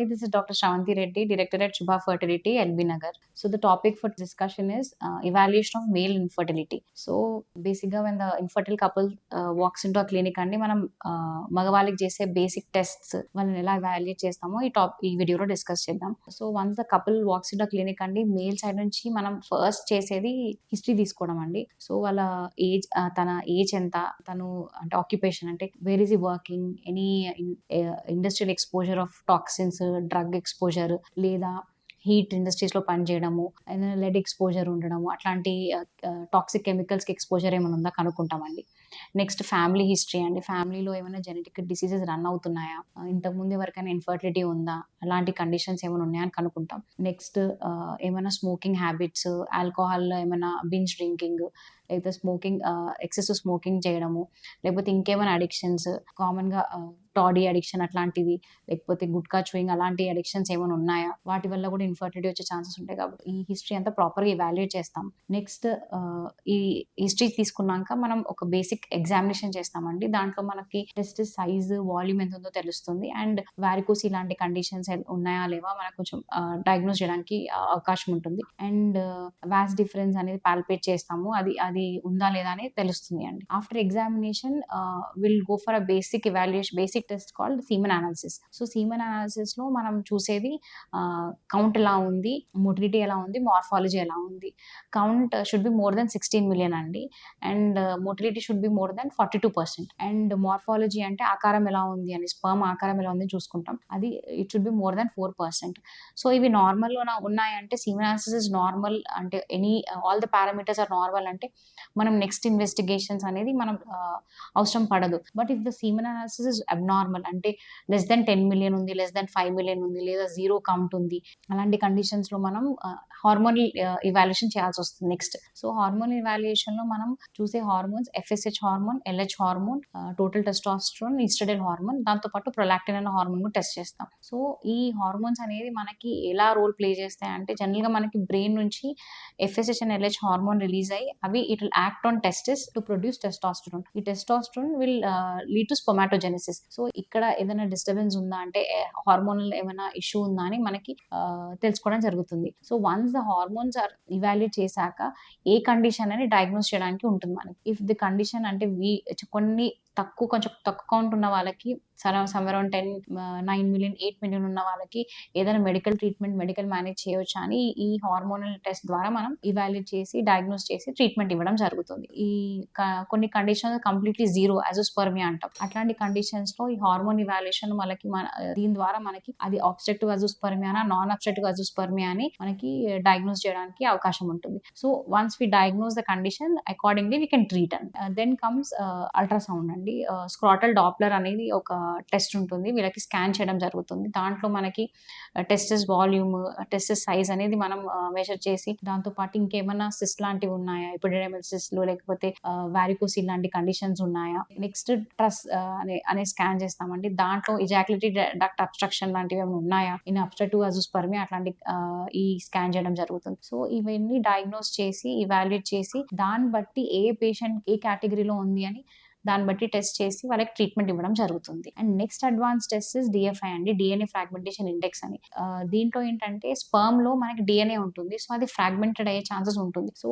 Andy. This is Dr. Shravanti Reddy, Director at Shubha Fertility, LB Nagar. So the topic for discussion is evaluation of male infertility. So basically, when the infertile couple walks into a clinic, అండి మనం మగవాళ్ళకి చేసే basic tests వాళ్ళని ఎలా evaluate చేస్తామో ఈ వీడియోలో discuss చేద్దాం. So once the couple walks in to clinic అండి, మేల్ సైడ్ నుంచి మనం ఫస్ట్ చేసేది హిస్టరీ తీసుకోవడం అండి. సో వాళ్ళ ఏజ్, తన ఏజ్ ఎంత, తను అంటే ఆక్యుపేషన్ అంటే వేర్ ఈజ్ ఈ working, any industrial exposure of toxins, drug exposure, లేదా హీట్ ఇండస్ట్రీస్లో పనిచేయడము, ఏదైనా లెడ్ ఎక్స్పోజర్ ఉండడము, అట్లాంటి టాక్సిక్ కెమికల్స్కి ఎక్స్పోజర్ ఏమైనా ఉందా కనుక్కుంటామండి. నెక్స్ట్ ఫ్యామిలీ హిస్టరీ అండి, ఫ్యామిలీలో ఏమైనా జెనెటిక్ డిసీజెస్ రన్ అవుతున్నాయా, ఇంతకుముందు ఎవరికైనా ఇన్ఫర్టిలిటీ ఉందా, అలాంటి కండిషన్స్ ఏమైనా ఉన్నాయా అని కనుక్కుంటాం. నెక్స్ట్ ఏమైనా స్మోకింగ్ హ్యాబిట్స్, ఆల్కహాల్లో ఏమైనా బింజ్ డ్రింకింగ్, లేకపోతే స్మోకింగ్, ఎక్సెసివ్ స్మోకింగ్ చేయడము, లేకపోతే ఇంకేమైనా అడిక్షన్స్, కామన్గా టాడీ అడిక్షన్ అట్లాంటివి, లేకపోతే గుట్కా చూయింగ్ అలాంటి అడిక్షన్స్ ఏమైనా ఉన్నాయా, వాటి వల్ల కూడా ఇన్ఫర్టిలిటీ వచ్చే ఛాన్సెస్ ఉంటాయి. కాబట్టి ఈ హిస్టరీ అంతా ప్రాపర్గా ఇవాల్యుయేట్ చేస్తాం. నెక్స్ట్ ఈ హిస్టరీ తీసుకున్నాక మనం ఒక బేసిక్ ఎగ్జామినేషన్ చేస్తామండి. దాంట్లో మనకి టెస్ట్ సైజ్, వాల్యూమ్ ఎంత ఉందో తెలుస్తుంది. అండ్ వారికోస్ ఇలాంటి కండిషన్స్ ఉన్నాయా లేవా మనకు కొంచెం డయాగ్నోస్ చేయడానికి అవకాశం ఉంటుంది. అండ్ వాస్ డిఫరెన్స్ అనేది పాల్పేట్ చేస్తాము, అది ఉందా లేదా అనేది తెలుస్తుంది అండి. After examination will go for a basic evaluation, basic test called semen analysis. So semen analysis లో మనం చూసేది కౌంట్ ఎలా ఉంది, మొటిలిటీ ఎలా ఉంది, మార్ఫాలజీ ఎలా ఉంది. Count should be more than 16 million అండి, and motility should be more than 42%. And morphology అంటే ఆకారం ఎలా ఉంది అని, స్పర్మ్ ఆకారం ఎలా ఉంది చూసుకుంటాం, అది it should be more than 4%. So ఇవి నార్మల్ లో ఉన్నాయంటే సీమన్ అనాలిసిస్ ఇస్ నార్మల్ అంటే all the parameters are normal అంటే మనం నెక్స్ట్ ఇన్వెస్టిగేషన్స్ అనేది మనం అవసరం పడదు. But if the semen analysis is abnormal అంటే లెస్ దెన్ 10 మిలియన్ ఉంది, లెస్ దెన్ 5 మిలియన్ ఉంది, లేదా జీరో కౌంట్ ఉంది, అలాంటి కండిషన్స్ లో మనం హార్మోనల్ ఇవాల్యుయేషన్ చేయాల్సి వస్తుంది. నెక్స్ట్ సో హార్మోన్ ఇవాల్యుయేషన్ లో మనం చూసే hormones FSH hormone, LH hormone, total testosterone, oestrogen hormone, దాంతో పాటు ప్రొలాక్టిన్ అనే హార్మోన్ కూడా టెస్ట్ చేస్తాం. సో ఈ హార్మోన్స్ అనేది మనకి ఎలా రోల్ ప్లే చేస్తాయి అంటే, జనరల్ గా మనకి బ్రెయిన్ నుంచి FSH and LH hormone release అయ్యి అవి it will act on testis to produce testosterone. ఈ testosterone will lead to spermatogenesis. So ఇక్కడ ఏదైనా డిస్టర్బెన్స్ ఉందా అంటే హార్మోనల్ ఏమైనా ఇష్యూ ఉందా అని మనకి తెలుసుకోవడం జరుగుతుంది. So once the hormones are evaluate చేశాక ఏ కండిషన్ అని డయాగ్నోస్ చేయడానికి ఉంటుంది మనకి. ఇఫ్ ది కండిషన్ అంటే కొన్ని కొంచెం తక్కువ కౌంట్ ఉన్న వాళ్ళకి సమ్అరౌండ్ 9 మిలియన్ 8 మిలియన్ ఉన్న వాళ్ళకి ఏదైనా మెడికల్ ట్రీట్మెంట్, మెడికల్ మేనేజ్ చేయొచ్చా అని ఈ హార్మోనల్ టెస్ట్ ద్వారా మనం ఇవాల్యుయేట్ చేసి డయాగ్నోస్ చేసి ట్రీట్మెంట్ ఇవ్వడం జరుగుతుంది. ఈ కొన్ని కండిషన్స్ కంప్లీట్లీ జీరో అజోస్పర్మియా అంటాం. అట్లాంటి కండిషన్స్ లో ఈ హార్మోన్ ఇవాల్యుయేషన్ మనకి దీని ద్వారా మనకి అది obstructive azoospermia, non obstructive azoospermia అని మనకి డయాగ్నోస్ చేయడానికి అవకాశం ఉంటుంది. So once we diagnose the condition accordingly we can treat. And then comes ultrasound అండి. స్క్రాటల్ డాప్లర్ అనేది ఒక టెస్ట్ ఉంటుంది, వీళ్ళకి స్కాన్ చేయడం జరుగుతుంది. దాంట్లో మనకి టెస్టిస్ వాల్యూమ్, టెస్టిస్ సైజ్ అనేది మనం మెజర్ చేసి, దాంతో పాటు ఇంకేమైనా సిస్ట్ లాంటివి ఉన్నాయా, ఎపిడెడమల్ సిస్ట్లు, లేకపోతే వారికోసిల్ లాంటి కండిషన్స్ ఉన్నాయా, నెక్స్ట్ ట్రస్ అనే స్కాన్ చేస్తామండి. దాంట్లో ఇజాక్యులేటరీ డక్ట్ అబ్స్ట్రక్షన్ లాంటివి ఏమైనా ఉన్నాయా, ఇన్ అబ్స్ట్రక్టివ్ అజోస్పర్మియా అట్లాంటి ఈ స్కాన్ చేయడం జరుగుతుంది. సో ఇవన్నీ డయాగ్నోస్ చేసి ఇవాల్యుయేట్ చేసి దాన్ని బట్టి ఏ పేషెంట్ ఏ కేటగిరీలో ఉంది అని దాన్ని బట్టి టెస్ట్ చేసి వాళ్ళకి ట్రీట్మెంట్ ఇవ్వడం జరుగుతుంది. And next advance test is DFI అండి, DNA ఫ్రాగ్మెంటేషన్ ఇండెక్స్ అని. దీంట్లో ఏంటంటే స్పర్మ్ లో మనకి DNA ఉంటుంది, సో అది ఫ్రాగ్మెంటెడ్ అయ్యే ఛాన్సెస్ ఉంటుంది. సో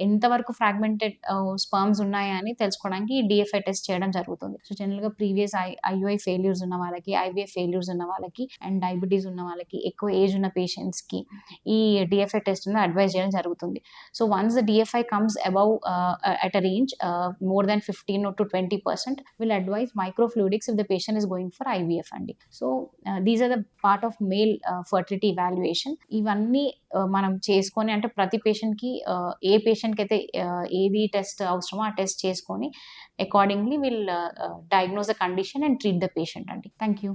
ఎంతవరకు ఫ్రాగ్మెంటెడ్ స్పర్మ్స్ ఉన్నాయా అని తెలుసుకోవడానికి DFI టెస్ట్ చేయడం జరుగుతుంది. సో జనరల్ గా ప్రీవియస్ IUI ఫెయిల్యూర్స్ ఉన్న వాళ్ళకి, IVF ఫెయిల్యూర్స్ ఉన్న వాళ్ళకి, అండ్ డయాబెటీస్ ఉన్న వాళ్ళకి, ఎక్కువ ఏజ్ ఉన్న పేషెంట్స్ కి ఈ DFI టెస్ట్ అడ్వైజ్ చేయడం జరుగుతుంది. So once the DFI comes above at a range more than 15 to 20%, will advise microfluidics if the patient is going for IVF అండి. So these are the part of male fertility evaluation. ఇవన్నీ మనం చేసుకొని అంటే ప్రతి పేషెంట్కి ఏ పేషెంట్కి అయితే ఏది టెస్ట్ అవసరమో ఆ టెస్ట్ చేసుకొని accordingly will diagnose the condition and treat the patient అండి. Thank you.